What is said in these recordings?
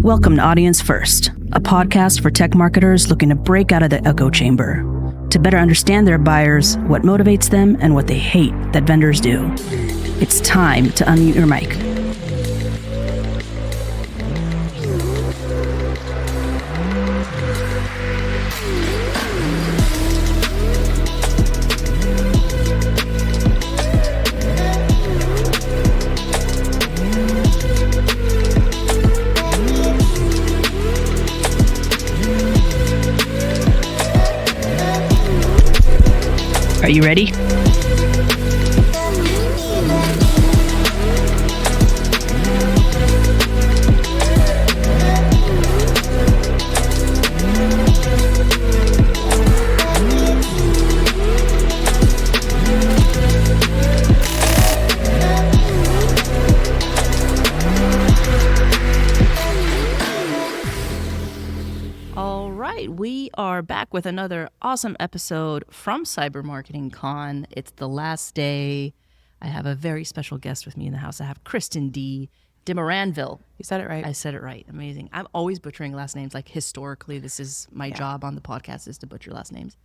Welcome to Audience First, a podcast for tech marketers looking to break out of the echo chamber, to better understand their buyers, what motivates them, and what they hate that vendors do. It's time to unmute your mic. Are you ready? We are back with another awesome episode from Cyber Marketing Con. It's the last day. I have a very special guest with me in the house. I have Kristin Demoranville. You said it right. I said it right. Amazing. I'm always butchering last names. Like historically, this is my job on the podcast is to butcher last names.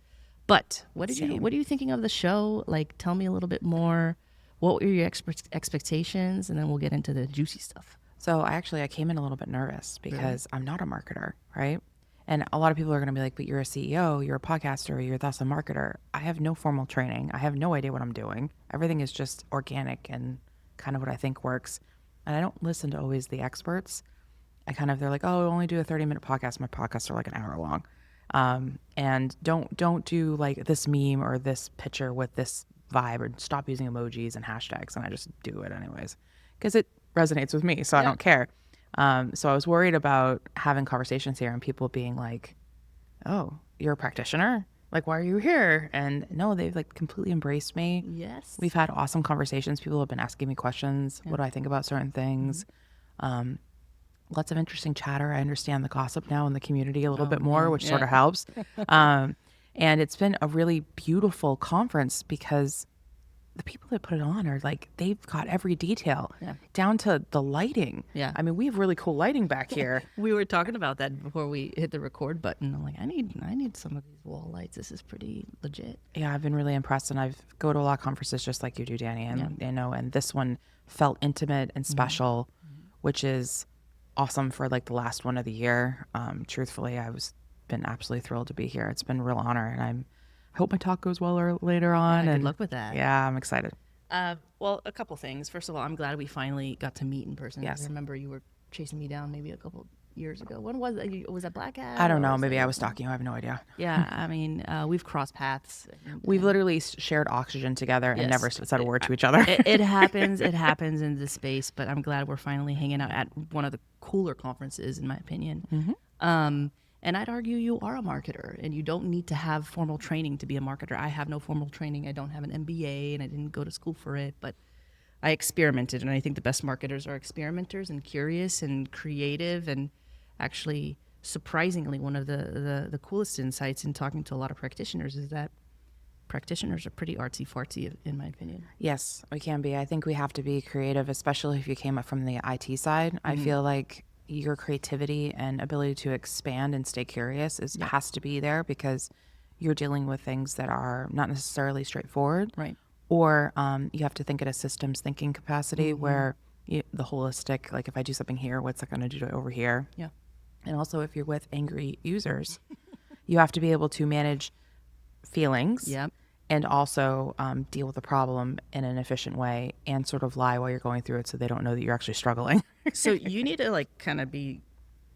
But what are you thinking of the show? Like, tell me a little bit more. What were your expectations? And then we'll get into the juicy stuff. So I came in a little bit nervous because I'm not a marketer, right? And a lot of people are going to be like, but you're a CEO, you're a podcaster, you're thus a marketer. I have no formal training. I have no idea what I'm doing. Everything is just organic and kind of what I think works. And I don't listen to always the experts. They're like, oh, only do a 30-minute podcast. My podcasts are like an hour long. And don't do like this meme or this picture with this vibe, or stop using emojis and hashtags. And I just do it anyways because it resonates with me. So I don't care. So I was worried about having conversations here and people being like, oh, you're a practitioner? Like, why are you here? And no, they've like completely embraced me. Yes. We've had awesome conversations. People have been asking me questions. Yeah. What do I think about certain things? Mm-hmm. Lots of interesting chatter. I understand the gossip now in the community a little bit more, which sort of helps. And it's been a really beautiful conference because the people that put it on are like, they've got every detail down to the lighting. Yeah. I mean, we have really cool lighting back here. We were talking about that before we hit the record button. I'm like, I need some of these wall lights. This is pretty legit. Yeah, I've been really impressed, and I've go to a lot of conferences just like you do, Dani. And and this one felt intimate and special, which is awesome for like the last one of the year. Truthfully, been absolutely thrilled to be here. It's been a real honor, and I hope my talk goes well later on. Good luck with that. Yeah, I'm excited. Well, a couple things. First of all, I'm glad we finally got to meet in person. Yes. I remember you were chasing me down maybe a couple years ago. When was it? Was that Black Hat? I don't know. Maybe I was stalking you. I have no idea. Yeah, I mean, we've crossed paths. We've literally shared oxygen together and never said a word to each other. It happens. It happens in this space, but I'm glad we're finally hanging out at one of the cooler conferences, in my opinion. Mm-hmm. And I'd argue you are a marketer, and you don't need to have formal training to be a marketer. I have no formal training. I don't have an MBA, and I didn't go to school for it, but I experimented, and I think the best marketers are experimenters and curious and creative. And actually, surprisingly, one of the coolest insights in talking to a lot of practitioners is that practitioners are pretty artsy-fartsy, in my opinion. Yes, we can be. I think we have to be creative, especially if you came up from the IT side. Mm-hmm. I feel like your creativity and ability to expand and stay curious has to be there, because you're dealing with things that are not necessarily straightforward. Right. Or you have to think at a systems thinking capacity where the holistic, like if I do something here, what's it going to do over here? Yeah. And also if you're with angry users, you have to be able to manage feelings. Yep. And also deal with the problem in an efficient way and sort of lie while you're going through it so they don't know that you're actually struggling. So you need to like kind of be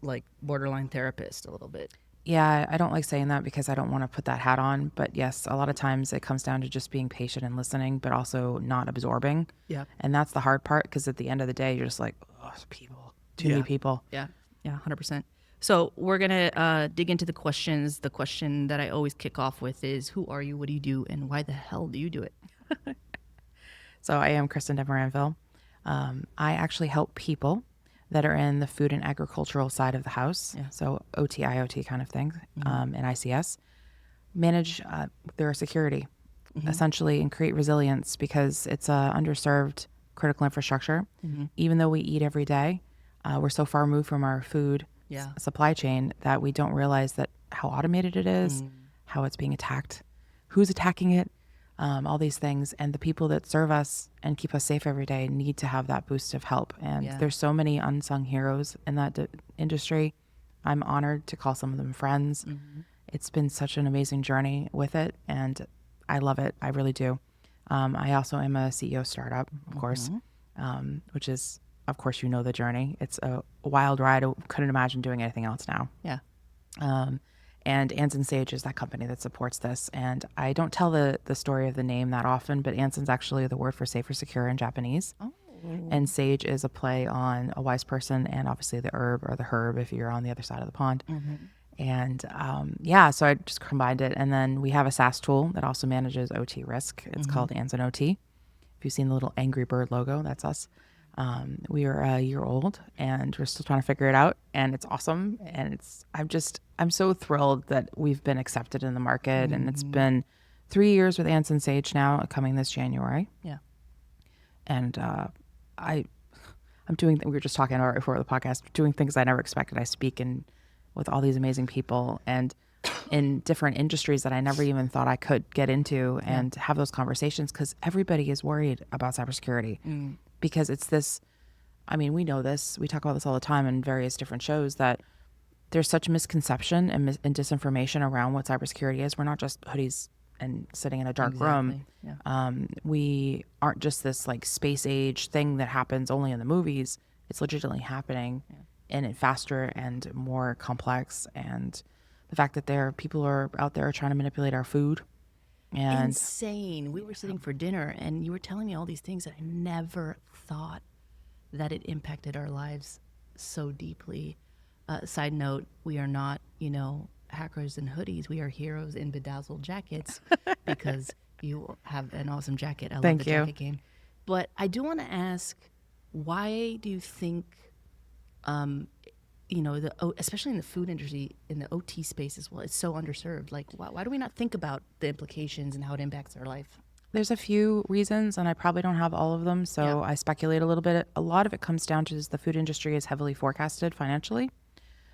like borderline therapist a little bit. Yeah, I don't like saying that because I don't want to put that hat on. But yes, a lot of times it comes down to just being patient and listening, but also not absorbing. Yeah. And that's the hard part, because at the end of the day, you're just like, oh, people, too many people. Yeah, 100%. So we're going to dig into the questions. The question that I always kick off with is, who are you, what do you do, and why the hell do you do it? So I am Kristin Demoranville. I actually help people that are in the food and agricultural side of the house. Yeah. So OT, IoT kind of thing, and ICS. Manage their security, essentially, and create resilience, because it's a underserved critical infrastructure. Even though we eat every day, we're so far removed from our food Yeah. supply chain that we don't realize that how automated it is, how it's being attacked, who's attacking it, all these things. And the people that serve us and keep us safe every day need to have that boost of help. And Yeah. there's so many unsung heroes in that industry. I'm honored to call some of them friends. It's been such an amazing journey with it, and I love it. I really do. I also am a CEO startup, of course, which is, of course, you know the journey. It's a wild ride. I couldn't imagine doing anything else now. Yeah. And Anzen Sage is that company that supports this. And I don't tell the story of the name that often, but Anzen's actually the word for safe or secure in Japanese. Oh. And sage is a play on a wise person and obviously the herb or the herb if you're on the other side of the pond. And so I just combined it. And then we have a SaaS tool that also manages OT risk. It's called Anzen OT. If you've seen the little Angry Bird logo, that's us. We are a year old and we're still trying to figure it out. And it's awesome. And I'm so thrilled that we've been accepted in the market. And it's been 3 years with Anzen Sage now, coming this January. Yeah. And I'm doing, we were just talking about it before the podcast, doing things I never expected. I speak with all these amazing people and in different industries that I never even thought I could get into and have those conversations because everybody is worried about cybersecurity because it's this, I mean, we know this, we talk about this all the time in various different shows that there's such misconception and disinformation around what cybersecurity is. We're not just hoodies and sitting in a dark room. Yeah. We aren't just this like space age thing that happens only in the movies. It's legitimately happening and it faster and more complex. And the fact that people are out there trying to manipulate our food. And Insane. We were sitting for dinner and you were telling me all these things that I never thought that it impacted our lives so deeply. Side note, we are not, hackers in hoodies. We are heroes in bedazzled jackets because you have an awesome jacket. I love Thank the you. jacket game. But I do want to ask, why do you think, especially in the food industry, in the OT space as well, it's so underserved? Like, why do we not think about the implications and how it impacts our life? there's a few reasons, and I probably don't have all of them, so I speculate a little bit. A lot of it comes down to is the food industry is heavily forecasted financially.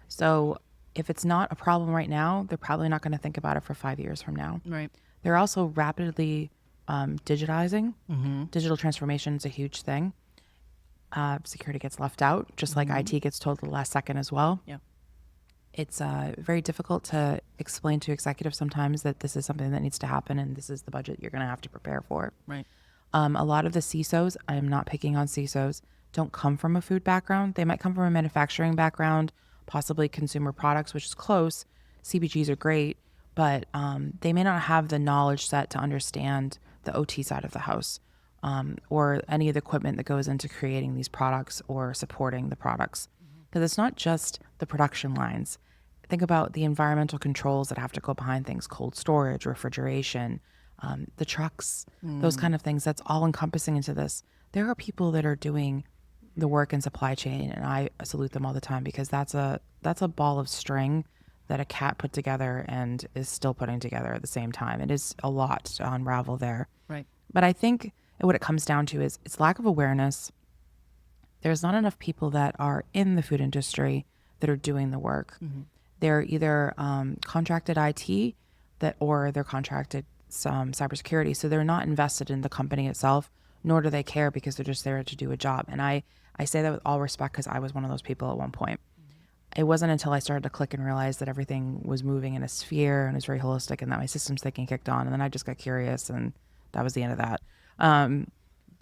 So if it's not a problem right now, they're probably not going to think about it for 5 years from now. Right. They're also rapidly digitizing. Digital transformation is a huge thing. Security gets left out, just like IT gets told at the last second as well. Yeah. It's very difficult to explain to executives sometimes that this is something that needs to happen and this is the budget you're going to have to prepare for. Right. A lot of the CISOs, I am not picking on CISOs, don't come from a food background. They might come from a manufacturing background, possibly consumer products, which is close. CPGs are great, but they may not have the knowledge set to understand the OT side of the house or any of the equipment that goes into creating these products or supporting the products. Because it's not just the production lines. Think about the environmental controls that have to go behind things, cold storage, refrigeration, the trucks, those kind of things. That's all encompassing into this. There are people that are doing the work in supply chain, and I salute them all the time because that's a ball of string that a cat put together and is still putting together at the same time. It is a lot to unravel there. Right. But I think what it comes down to is it's lack of awareness. There's not enough people that are in the food industry that are doing the work. They're either contracted IT or they're contracted some cybersecurity. So they're not invested in the company itself, nor do they care because they're just there to do a job. And I say that with all respect because I was one of those people at one point. It wasn't until I started to click and realize that everything was moving in a sphere and it was very holistic and that my systems thinking kicked on. And then I just got curious and that was the end of that.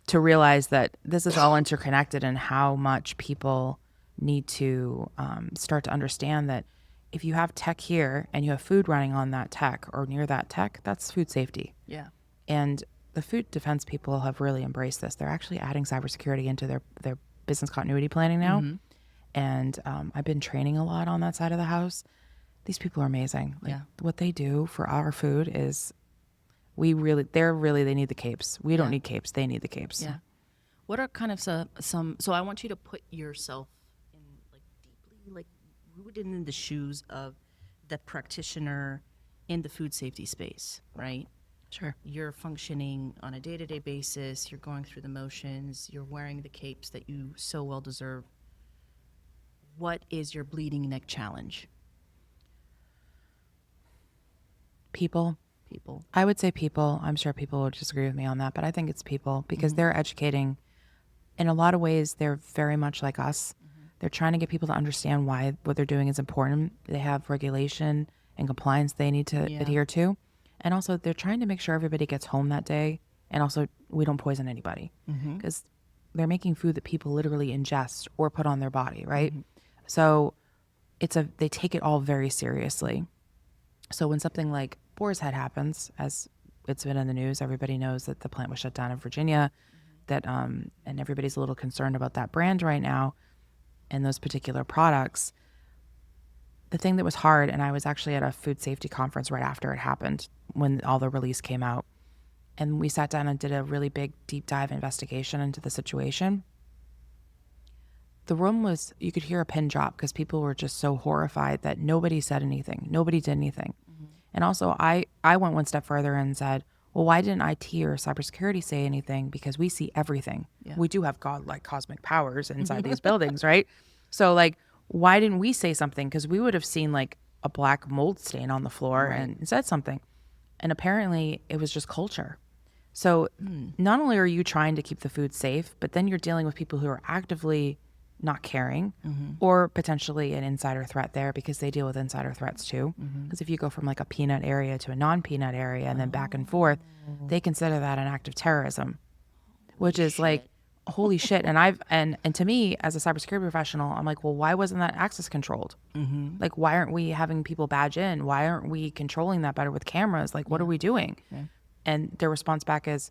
To realize that this is all interconnected and how much people need to start to understand that if you have tech here and you have food running on that tech or near that tech, that's food safety. Yeah. And the food defense people have really embraced this. They're actually adding cybersecurity into their business continuity planning now. And I've been training a lot on that side of the house. These people are amazing. Like, what they do for our food is they need the capes. We don't need capes. They need the capes. Yeah. What are kind of some so I want you to put yourself in like deeply like rooted in the shoes of the practitioner in the food safety space, right? Sure. You're functioning on a day-to-day basis, you're going through the motions, you're wearing the capes that you so well deserve. what is your bleeding neck challenge? People. I would say people. I'm sure people would disagree with me on that, but I think it's people because they're educating. In a lot of ways, they're very much like us. They're trying to get people to understand why what they're doing is important. They have regulation and compliance they need to adhere to. And also, they're trying to make sure everybody gets home that day. And also, we don't poison anybody because they're making food that people literally ingest or put on their body, right? So they take it all very seriously. So when something like Boar's Head happens, as it's been in the news, everybody knows that the plant was shut down in Virginia, that and everybody's a little concerned about that brand right now and those particular products. The thing that was hard, and I was actually at a food safety conference right after it happened when all the release came out, and we sat down and did a really big deep dive investigation into the situation. The room was, you could hear a pin drop because people were just so horrified that nobody said anything. Nobody did anything. And also I went one step further and said, well, why didn't IT or cybersecurity say anything? Because we see everything. Yeah. We do have godlike cosmic powers inside these buildings, right? So like, why didn't we say something? Because we would have seen like a black mold stain on the floor and said something. And apparently it was just culture. So not only are you trying to keep the food safe, but then you're dealing with people who are actively not caring or potentially an insider threat there because they deal with insider threats too. Because if you go from like a peanut area to a non-peanut area and then back and forth, they consider that an act of terrorism, which is like, holy shit. And to me as a cybersecurity professional, I'm like, well, why wasn't that access controlled? Like, why aren't we having people badge in? Why aren't we controlling that better with cameras? Like, what are we doing? And their response back is,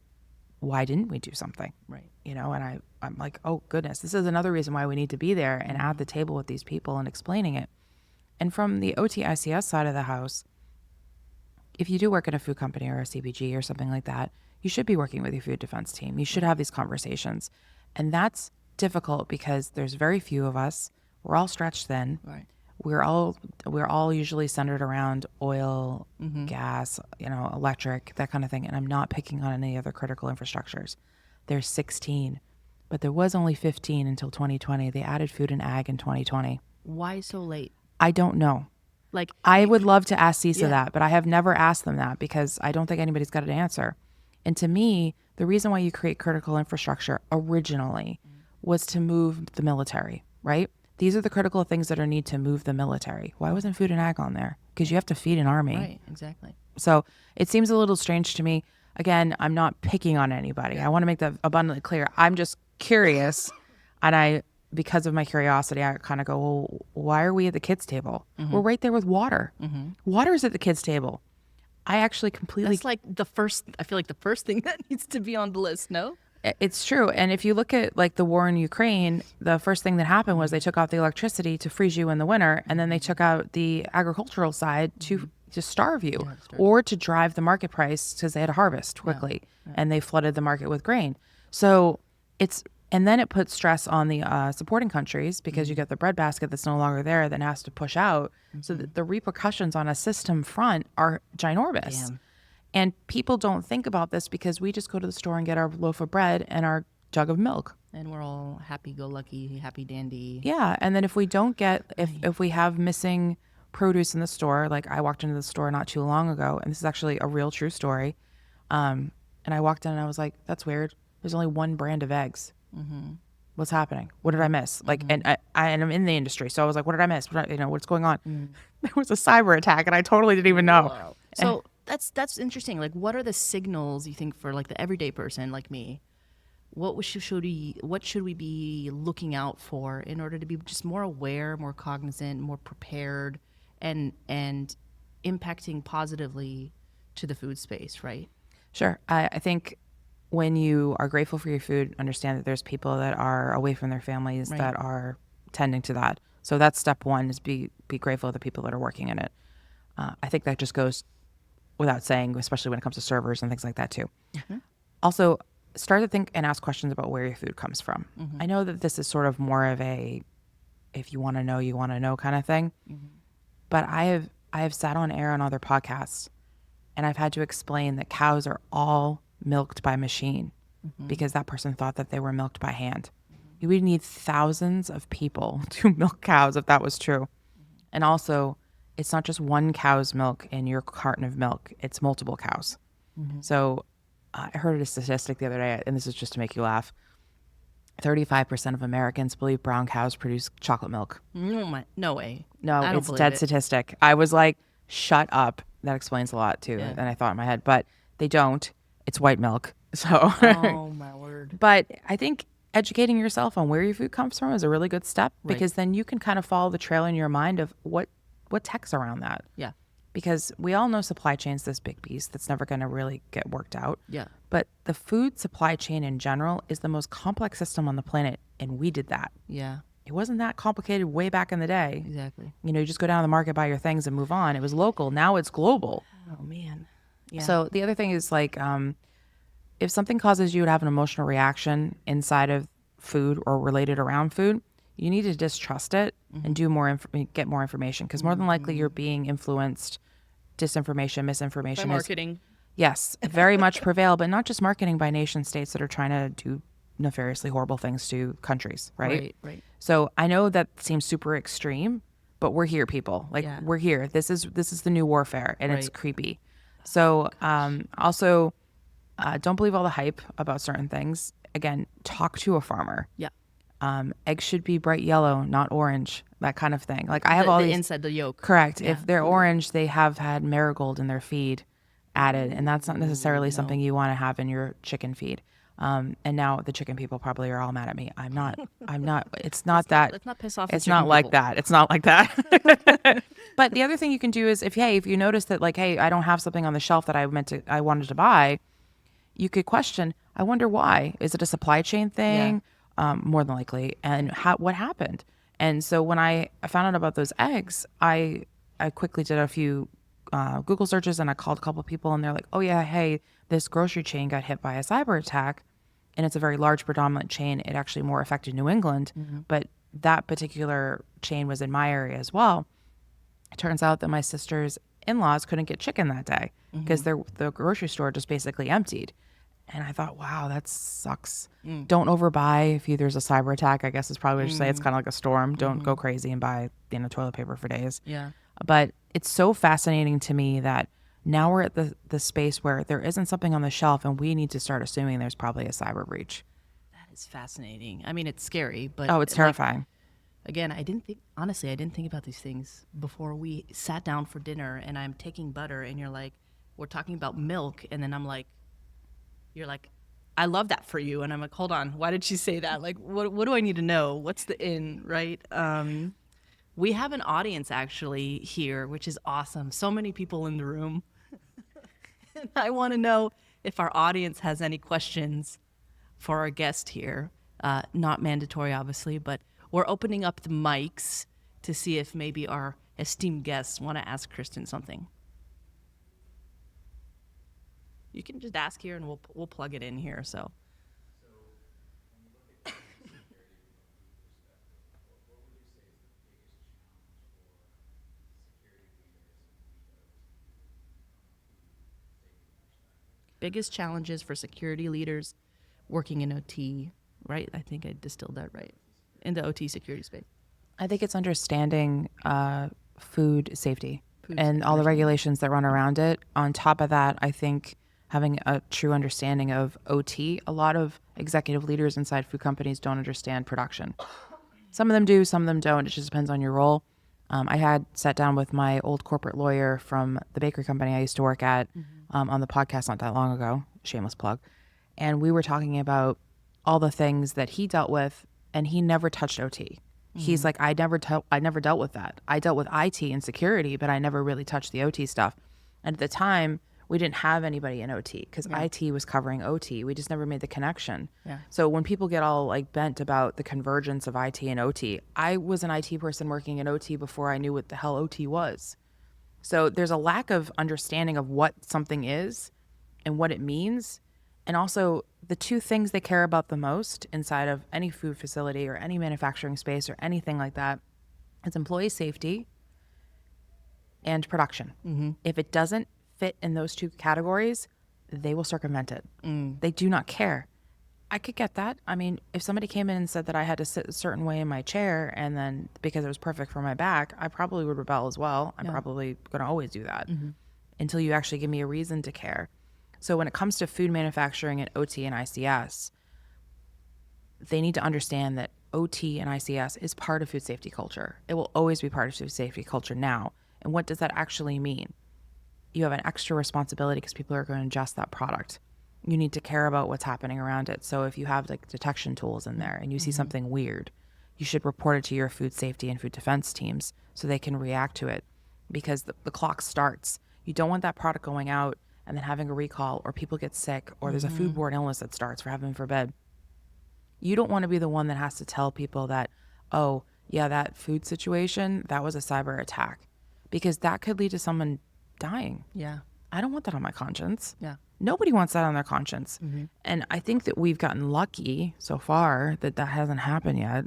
why didn't we do something? Right. You know, and I'm like, oh goodness, this is another reason why we need to be there and at the table with these people and explaining it. And from the OT-ICS side of the house, if you do work in a food company or a CPG or something like that, you should be working with your food defense team. You should have these conversations. And that's difficult because there's very few of us. We're all stretched thin. Right. We're all usually centered around oil, gas, electric, that kind of thing. And I'm not picking on any other critical infrastructures. There's 16, but there was only 15 until 2020. They added food and ag in 2020. Why so late? I don't know. Like, I would love to ask CISA that, but I have never asked them that because I don't think anybody's got an answer. And to me, the reason why you create critical infrastructure originally was to move the military, right? These are the critical things that are need to move the military. Why wasn't food and ag on there? Because you have to feed an army. Right, exactly. So it seems a little strange to me. Again, I'm not picking on anybody. I want to make that abundantly clear. I'm just curious. And because of my curiosity, I kind of go, well, why are we at the kids' table? We're right there with water. Water's at the kids' table. I actually completely... That's like I feel like the first thing that needs to be on the list, no? It's true. And if you look at like the war in Ukraine, the first thing that happened was they took out the electricity to freeze you in the winter. And then they took out the agricultural side to starve you or to drive the market price because they had to harvest quickly and they flooded the market with grain. So and then it puts stress on the supporting countries because you get the breadbasket that's no longer there that has to push out. So that the repercussions on a system front are ginormous. Damn. And people don't think about this because we just go to the store and get our loaf of bread and our jug of milk. And we're all happy-go-lucky, happy dandy. Yeah. And then if we don't if we have missing produce in the store, like I walked into the store not too long ago, and this is actually a real true story. And I walked in and I was like, that's weird. There's only one brand of eggs. What's happening? What did I miss? Like, and I'm in the industry. So I was like, what did I miss? What's going on? There was a cyber attack and I totally didn't even know. Wow. So that's interesting. Like, what are the signals you think for like the everyday person like me? What should we be looking out for in order to be just more aware, more cognizant, more prepared, and impacting positively to the food space, right? Sure. I think when you are grateful for your food, understand that there's people that are away from their families that are tending to that. So that's step one, is be grateful of the people that are working in it. I think that just goes without saying, especially when it comes to servers and things like that too. Also, start to think and ask questions about where your food comes from. I know that this is sort of more of a, if you want to know, you want to know kind of thing. But I have sat on air on other podcasts and I've had to explain that cows are all milked by machine because that person thought that they were milked by hand. You would need thousands of people to milk cows if that was true. And also, it's not just one cow's milk in your carton of milk, it's multiple cows. So I heard a statistic the other day, and this is just to make you laugh. 35% of Americans believe brown cows produce chocolate milk. No way. No, I don't it's believe dead it. statistic. I was like, shut up. That explains a lot too. Yeah. And I thought in my head, but they don't. It's white milk. So, Oh my word. but I think educating yourself on where your food comes from is a really good step Right. because then you can kind of follow the trail in your mind of what tech's around that. Yeah. Because we all know supply chain's this big beast that's never going to really get worked out. Yeah. But the food supply chain in general is the most complex system on the planet, and we did that. Yeah. It wasn't that complicated way back in the day. Exactly. You know, you just go down to the market, buy your things, and move on. It was local. Now it's global. Oh man. Yeah. So the other thing is like, if something causes you to have an emotional reaction inside of food or related around food, you need to distrust it and do more, get more information because more than likely you're being influenced. Disinformation, misinformation, by marketing. Yes, very much prevail, but not just marketing by nation states that are trying to do nefariously horrible things to countries, right? Right. So I know that seems super extreme, but we're here, people. Like Yeah. we're here. This is the new warfare, and it's Right. creepy. So also, don't believe all the hype about certain things. Again, talk to a farmer. Yeah. Eggs should be bright yellow, not orange. That kind of thing. Like I have all the these inside the yolk. Correct. Yeah. If they're orange, they have had marigold in their feed added, and that's not necessarily something you want to have in your chicken feed. And now the chicken people probably are all mad at me. I'm not. It's not that. Let's not piss off. the It's not chicken like people. that. It's not like that. But the other thing you can do is if you notice that like, hey, I don't have something on the shelf that I wanted to buy, you could question, I wonder why. Is it a supply chain thing? More than likely. And what happened? And so when I found out about those eggs, I quickly did a few Google searches and I called a couple of people and they're like, oh yeah, hey, this grocery chain got hit by a cyber attack. And it's a very large predominant chain. It actually more affected New England, but that particular chain was in my area as well. It turns out that my sister's in-laws couldn't get chicken that day because the grocery store just basically emptied. And I thought, wow, that sucks. Don't overbuy if there's a cyber attack. I guess is probably what you say. It's kind of like a storm. Don't go crazy and buy toilet paper for days. Yeah. But it's so fascinating to me that now we're at the space where there isn't something on the shelf and we need to start assuming there's probably a cyber breach. That is fascinating. I mean, it's scary, but Oh, it's terrifying. Again, I didn't think about these things before we sat down for dinner and I'm taking butter and you're like, we're talking about milk. And then I'm like, you're like, I love that for you. And I'm like, hold on, why did she say that? Like, what do I need to know? What's the in, right? We have an audience actually here, which is awesome. So many people in the room. And I want to know if our audience has any questions for our guest here. Not mandatory, obviously, but we're opening up the mics to see if maybe our esteemed guests want to ask Kristin something. You can just ask here, and we'll plug it in here. So. Biggest challenges for security leaders working in OT, right? I think I distilled that right. In the OT security space. I think it's understanding food safety Food and safety, all the regulations that run around it. On top of that, I think having a true understanding of OT, a lot of executive leaders inside food companies don't understand production. Some of them do, some of them don't. It just depends on your role. I had sat down with my old corporate lawyer from the bakery company I used to work at on the podcast not that long ago, shameless plug. And we were talking about all the things that he dealt with, and he never touched OT. He's like, I never dealt with that. I dealt with IT and security, but I never really touched the OT stuff. And at the time, we didn't have anybody in OT because IT was covering OT. We just never made the connection. Yeah. So when people get all like bent about the convergence of IT and OT, I was an IT person working in OT before I knew what the hell OT was. So there's a lack of understanding of what something is and what it means. And also the two things they care about the most inside of any food facility or any manufacturing space or anything like that is employee safety and production. If it doesn't fit in those two categories, they will circumvent it. They do not care. I could get that. I mean, if somebody came in and said that I had to sit a certain way in my chair and then because it was perfect for my back, I probably would rebel as well. I'm probably going to always do that until you actually give me a reason to care. So when it comes to food manufacturing and OT and ICS, they need to understand that OT and ICS is part of food safety culture. It will always be part of food safety culture now. And what does that actually mean? You have an extra responsibility because people are going to ingest that product. You need to care about what's happening around it. So if you have like detection tools in there and you see something weird, you should report it to your food safety and food defense teams so they can react to it, because the clock starts. You don't want that product going out and then having a recall, or people get sick, or there's a foodborne illness that starts, for heaven forbid. You don't want to be the one that has to tell people that, oh, yeah, that food situation, that was a cyber attack, because that could lead to someone dying. Yeah. I don't want that on my conscience. Yeah. Nobody wants that on their conscience. And I think that we've gotten lucky so far that that hasn't happened yet.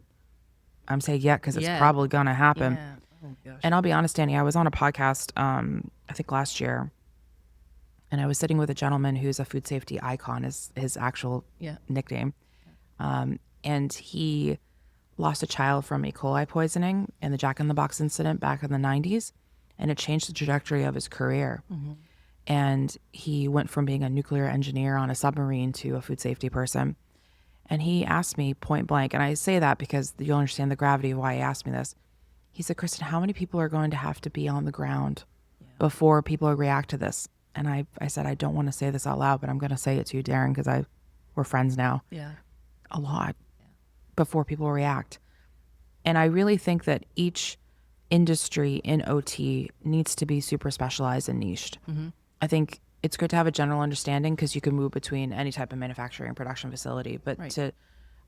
I'm saying yet because it's probably going to happen. Yeah. Oh, gosh. And I'll be honest, Dani, I was on a podcast, I think last year, and I was sitting with a gentleman who's a food safety icon, is his actual nickname. And he lost a child from E. coli poisoning in the Jack in the Box incident back in the 90s. And it changed the trajectory of his career. And he went from being a nuclear engineer on a submarine to a food safety person. And he asked me point blank, and I say that because you'll understand the gravity of why he asked me this. He said, Kristin, how many people are going to have to be on the ground before people react to this? And I said, I don't want to say this out loud, but I'm going to say it to you, Darren, because we're friends now. Yeah. A lot before people react. And I really think that each industry in OT needs to be super specialized and niched. I think it's good to have a general understanding because you can move between any type of manufacturing production facility. But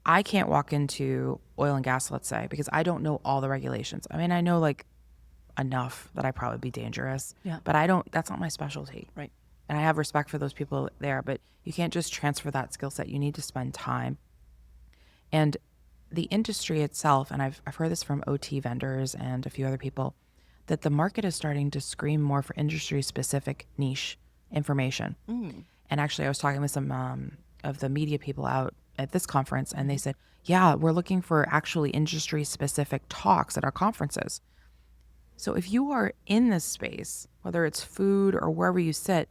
I can't walk into oil and gas, let's say, because I don't know all the regulations. I mean, I know like enough that I'd probably be dangerous, but that's not my specialty. Right. And I have respect for those people there, but you can't just transfer that skill set. You need to spend time. And the industry itself, and I've heard this from OT vendors and a few other people, that the market is starting to scream more for industry-specific niche information. And actually, I was talking with some of the media people out at this conference, and they said, yeah, we're looking for actually industry-specific talks at our conferences. So if you are in this space, whether it's food or wherever you sit,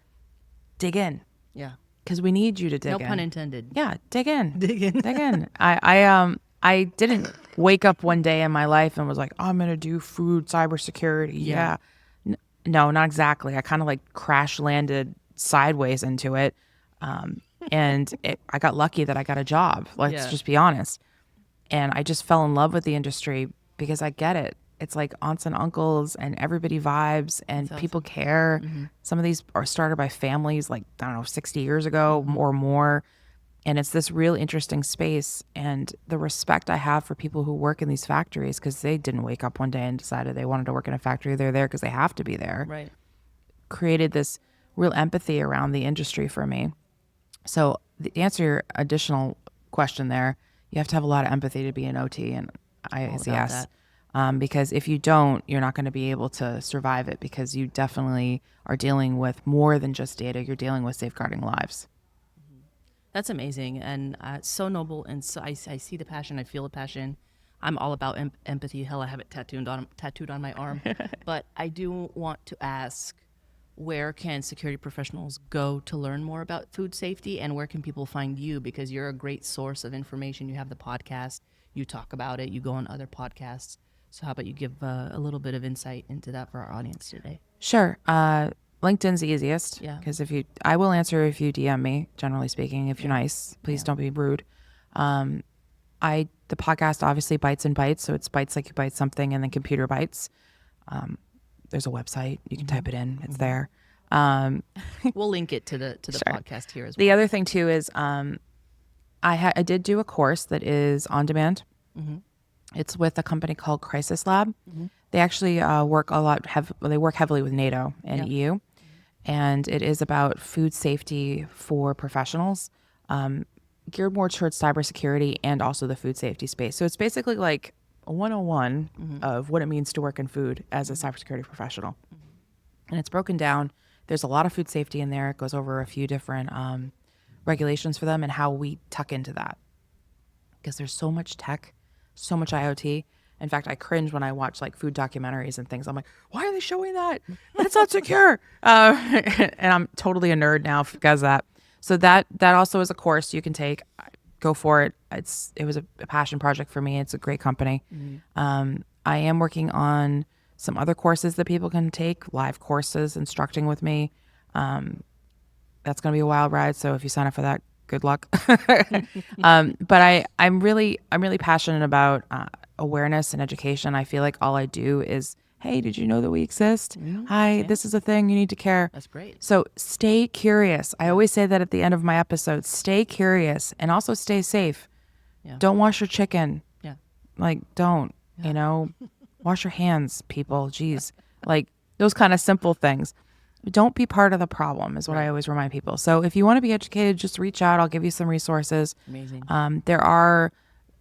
dig in. Yeah. Because we need you to dig in. No pun intended. Yeah, dig in. Dig in. Dig in. I didn't wake up one day in my life and was like, oh, I'm going to do food cybersecurity. Yeah. No, not exactly. I kind of like crash landed sideways into it. And I got lucky that I got a job. Let's just be honest. And I just fell in love with the industry because I get it. It's like aunts and uncles and everybody vibes and people care. Some of these are started by families like, I don't know, 60 years ago or more. And it's this real interesting space. And the respect I have for people who work in these factories, because they didn't wake up one day and decided they wanted to work in a factory. They're there because they have to be there. Right. Created this real empathy around the industry for me. So to answer your additional question there, you have to have a lot of empathy to be an OT and ICS. Because if you don't, you're not going to be able to survive it, because you definitely are dealing with more than just data. You're dealing with safeguarding lives. That's amazing, and so noble, and so I see the passion. I feel the passion. I'm all about empathy. Hell, I have it tattooed on my arm. But I do want to ask, where can security professionals go to learn more about food safety, and where can people find you? Because you're a great source of information. You have the podcast. You talk about it. You go on other podcasts. So how about you give a little bit of insight into that for our audience today? Sure. LinkedIn's the easiest. Yeah. Because I will answer if you DM me, generally speaking. If you're nice, please don't be rude. The podcast, obviously, Bites and Bytes. So it's bites like you bite something, and then computer bites. There's a website. You can type it in. It's there. We'll link it to the podcast here as well. The other thing too is I did do a course that is on demand. It's with a company called Crisis Lab. They actually work a lot. They work heavily with NATO and EU, and it is about food safety for professionals, geared more towards cybersecurity and also the food safety space. So it's basically like a 101 of what it means to work in food as a cybersecurity professional, and it's broken down. There's a lot of food safety in there. It goes over a few different regulations for them and how we tuck into that. Because there's so much tech, so much IoT. In fact, I cringe when I watch like food documentaries and things. I'm like, why are they showing that? But it's not secure. And I'm totally a nerd now because of that. So that also is a course you can take. Go for it. It was a passion project for me. It's a great company. I am working on some other courses that people can take, live courses, instructing with me. That's going to be a wild ride. So if you sign up for that, good luck. But I'm really passionate about awareness and education. I feel like all I do is, hey, did you know that we exist? Hi, this is a thing. You need to care. That's great. So stay curious. I always say that at the end of my episodes. Stay curious and also stay safe. Yeah. Don't wash your chicken. Yeah. Like, don't, wash your hands, people. Jeez. Like those kind of simple things. Don't be part of the problem is what I always remind people. So if you want to be educated, just reach out. I'll give you some resources. Amazing. There are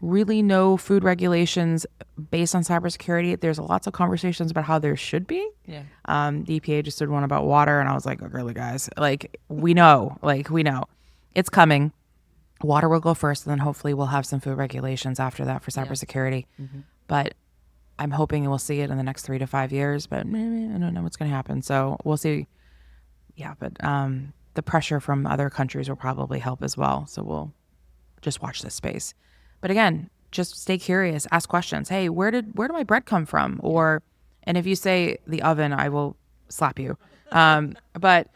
really no food regulations based on cybersecurity. There's lots of conversations about how there should be. Yeah. The EPA just did one about water, and I was like, oh, really, guys? Like, we know. It's coming. Water will go first, and then hopefully we'll have some food regulations after that for cybersecurity. But I'm hoping we'll see it in the next 3 to 5 years, but I don't know what's going to happen. So we'll see. Yeah, but the pressure from other countries will probably help as well. So we'll just watch this space. But again, just stay curious, ask questions. Hey, where did my bread come from? And if you say the oven, I will slap you. But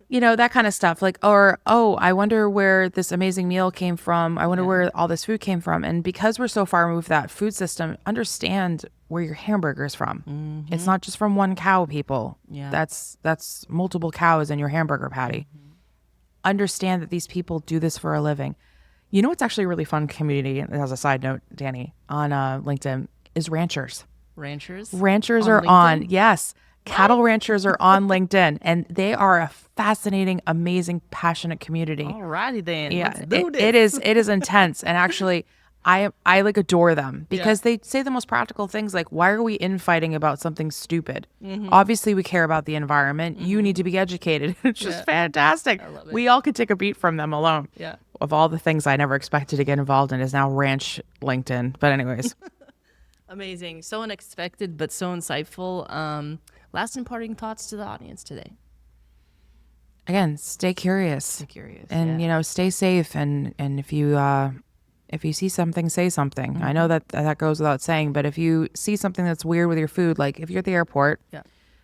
that kind of stuff. Like, I wonder where this amazing meal came from. I wonder where all this food came from. And because we're so far removed from that food system, understand where your hamburger is from. It's not just from one cow, people. Yeah. That's multiple cows in your hamburger patty. Understand that these people do this for a living. You know what's actually a really fun community, as a side note, Dani, on LinkedIn, is ranchers. Ranchers? Ranchers are LinkedIn? on, yes. Cattle ranchers are on LinkedIn, and they are a fascinating, amazing, passionate community. Alrighty then. Yeah, Let's do this. it is intense, and actually, I like adore them because they say the most practical things like, why are we infighting about something stupid? Obviously, we care about the environment. You need to be educated. It's just fantastic. I love it. We all could take a beat from them alone. Yeah. Of all the things I never expected to get involved in is now ranch LinkedIn. But anyways. Amazing. So unexpected, but so insightful. Last imparting thoughts to the audience today. Again, stay curious. Stay curious. And, stay safe. And if you see something, say something. I know that goes without saying, but if you see something that's weird with your food, like if you're at the airport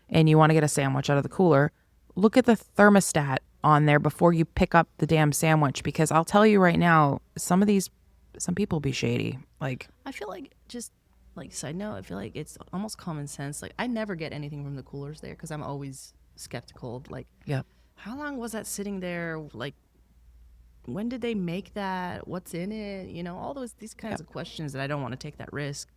and you want to get a sandwich out of the cooler, look at the thermostat on there before you pick up the damn sandwich, because I'll tell you right now, some people be shady. Like, I feel like, just like side note, I feel like it's almost common sense. Like, I never get anything from the coolers there because I'm always skeptical of, like, how long was that sitting there? Like, when did they make that? What's in it? All these kinds of questions that I don't want to take that risk.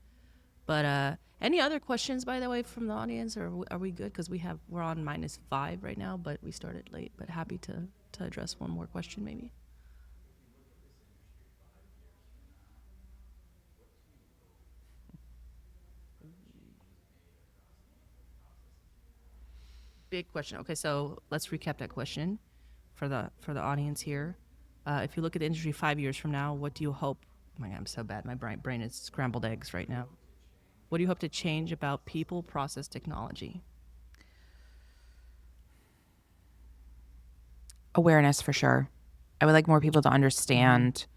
But any other questions, by the way, from the audience, or are we good? Because we're on -5 right now, but we started late. But happy to address one more question, maybe. Big question. Okay, so let's recap that question for the audience here. If you look at the industry 5 years from now, what do you hope? Oh my God, I'm so bad. My brain is scrambled eggs right now. What do you hope to change about people, process, technology? awareness for sure. I would like more people to understand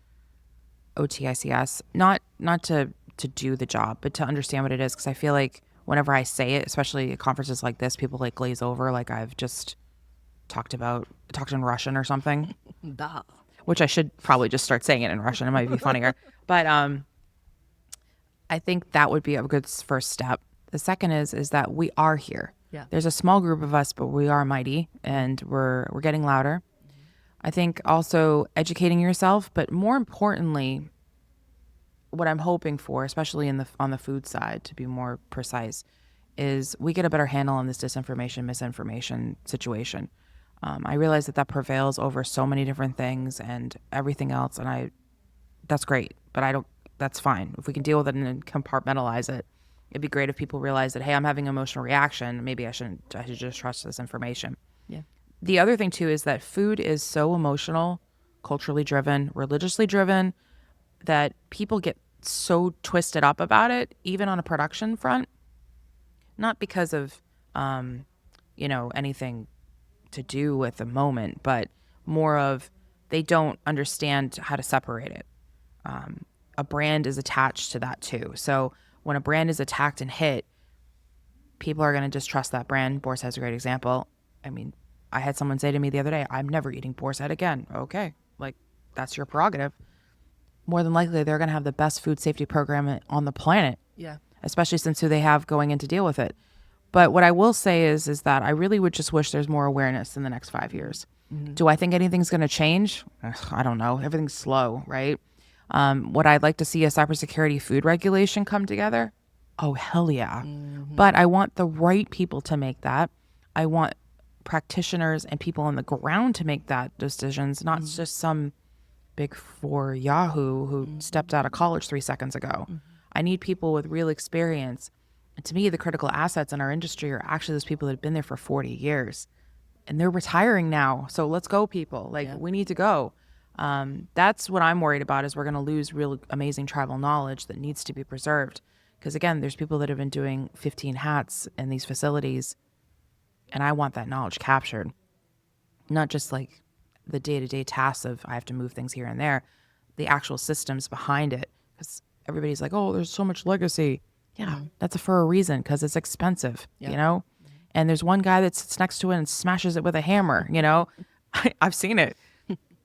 OTICS, not to do the job, but to understand what it is. Because I feel like whenever I say it, especially at conferences like this, people like glaze over, like I've just talked in Russian or something. Da. Which I should probably just start saying it in Russian. It might be funnier. But I think that would be a good first step. The second is that we are here. Yeah. There's a small group of us, but we are mighty, and we're getting louder. I think also educating yourself, but more importantly, what I'm hoping for, especially on the food side, to be more precise, is we get a better handle on this disinformation, misinformation situation. I realize that prevails over so many different things and everything else, and that's great, but that's fine. If we can deal with it and compartmentalize it, it'd be great if people realize that, hey, I'm having an emotional reaction. Maybe I should just trust this information. Yeah. The other thing too is that food is so emotional culturally driven, religiously driven, that people get so twisted up about it, even on a production front, not because of, anything to do with the moment, but more of they don't understand how to separate it. A brand is attached to that too. So when a brand is attacked and hit, people are going to distrust that brand. Boar's Head's a great example. I mean, I had someone say to me the other day, I'm never eating Boar's Head again. Okay, like that's your prerogative. More than likely, they're going to have the best food safety program on the planet. Yeah. Especially since who they have going in to deal with it. But what I will say is that I really would just wish there's more awareness in the next 5 years. Mm-hmm. Do I think anything's going to change? I don't know. Everything's slow, right? Would I like to see a cybersecurity food regulation come together? Oh, hell yeah. Mm-hmm. But I want the right people to make that. I want practitioners and people on the ground to make that decisions, not just some big four Yahoo who stepped out of college 3 seconds ago. I need people with real experience. And to me, the critical assets in our industry are actually those people that have been there for 40 years. And they're retiring now. So let's go, people. We need to go. That's what I'm worried about, is we're going to lose real amazing tribal knowledge that needs to be preserved. Because again, there's people that have been doing 15 hats in these facilities. And I want that knowledge captured. Not just like the day-to-day tasks of I have to move things here and there, the actual systems behind it. Because everybody's like, oh, there's so much legacy. Yeah, that's for a reason, because it's expensive, And there's one guy that sits next to it and smashes it with a hammer, I've seen it.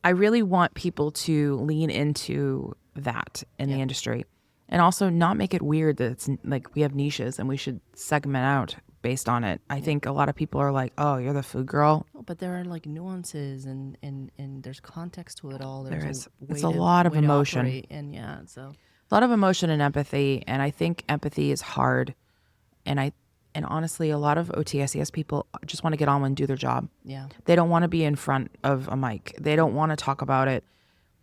I really want people to lean into that in the industry, and also not make it weird that it's like we have niches and we should segment out based on it. I think a lot of people are like, oh, you're the food girl. Oh, but there are like nuances and there's context to it all. It's a lot of emotion. And so a lot of emotion and empathy. And I think empathy is hard. And honestly, a lot of OTSES people just want to get on and do their job. Yeah. They don't want to be in front of a mic. They don't want to talk about it.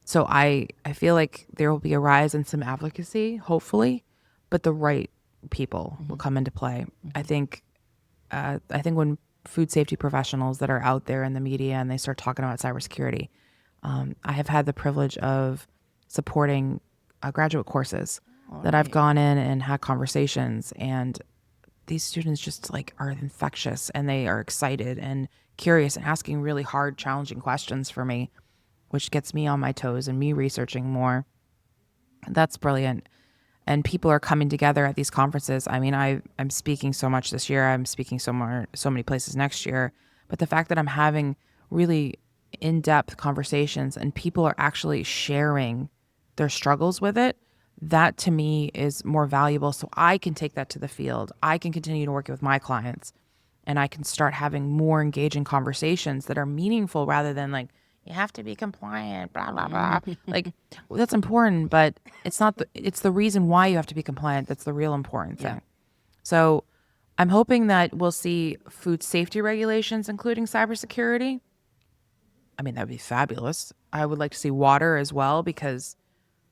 So I feel like there will be a rise in some advocacy, hopefully, but the right people will come into play. I think when food safety professionals that are out there in the media and they start talking about cybersecurity, I have had the privilege of supporting graduate courses that I've gone in and had conversations, and these students just are infectious, and they are excited and curious and asking really hard, challenging questions for me, which gets me on my toes and me researching more. That's brilliant. And people are coming together at these conferences. I mean, I'm speaking so much this year. I'm speaking so many places next year. But the fact that I'm having really in-depth conversations and people are actually sharing their struggles with it, that to me is more valuable. So I can take that to the field. I can continue to work with my clients, and I can start having more engaging conversations that are meaningful rather than you have to be compliant, blah, blah, blah. That's important, but it's the reason why you have to be compliant that's the real important thing. Yeah. So I'm hoping that we'll see food safety regulations, including cybersecurity. I mean, that would be fabulous. I would like to see water as well, because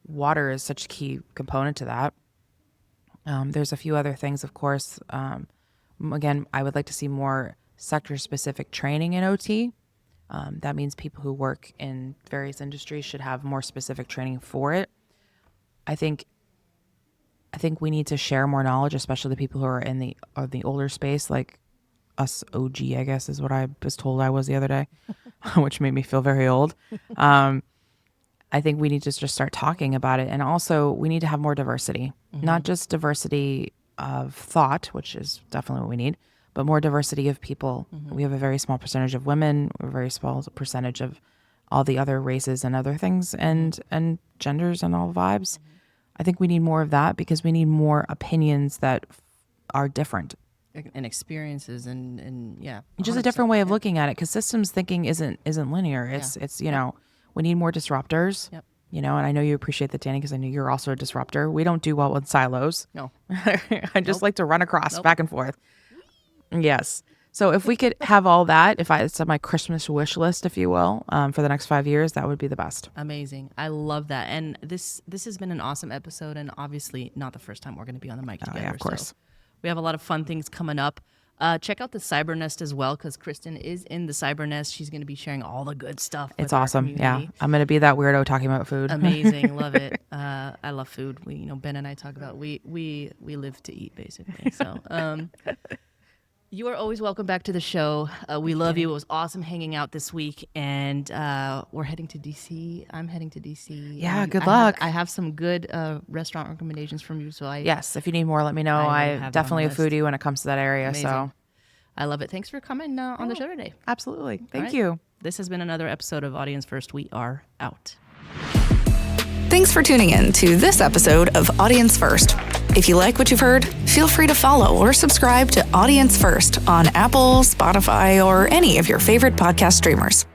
water is such a key component to that. There's a few other things, of course. Again, I would like to see more sector-specific training in OT. That means people who work in various industries should have more specific training for it. I think we need to share more knowledge, especially the people who are in the older space, like us OG, I guess is what I was told I was the other day, which made me feel very old. I think we need to just start talking about it. And also we need to have more diversity, not just diversity of thought, which is definitely what we need, but more diversity of people. We have a very small percentage of women, a very small percentage of all the other races and other things and genders and all vibes. I think we need more of that, because we need more opinions that are different. And experiences and just a different way of looking at it, because systems thinking isn't linear. It's we need more disruptors. Yep. And I know you appreciate that, Dani, because I know you're also a disruptor. We don't do well with silos. No. I just like to run across back and forth. Yes. So if we could have all that, it's on my Christmas wish list, if you will, for the next 5 years, that would be the best. Amazing. I love that. And this has been an awesome episode, and obviously not the first time we're going to be on the mic together. Yeah, of course. So we have a lot of fun things coming up. Check out the Cybernest as well, because Kristin is in the Cybernest. She's going to be sharing all the good stuff. It's awesome. Yeah, I'm going to be that weirdo talking about food. Amazing, love it. I love food. Ben and I talk about we live to eat, basically. So, you are always welcome back to the show. We love you. It was awesome hanging out this week, and we're heading to DC. I'm heading to DC. Yeah, good luck. I have some good restaurant recommendations from you. So yes, if you need more, let me know. I'm definitely a foodie when it comes to that area. Amazing. So I love it. Thanks for coming on the show today. Absolutely. Thank you. This has been another episode of Audience First. We are out. Thanks for tuning in to this episode of Audience First. If you like what you've heard, feel free to follow or subscribe to Audience First on Apple, Spotify, or any of your favorite podcast streamers.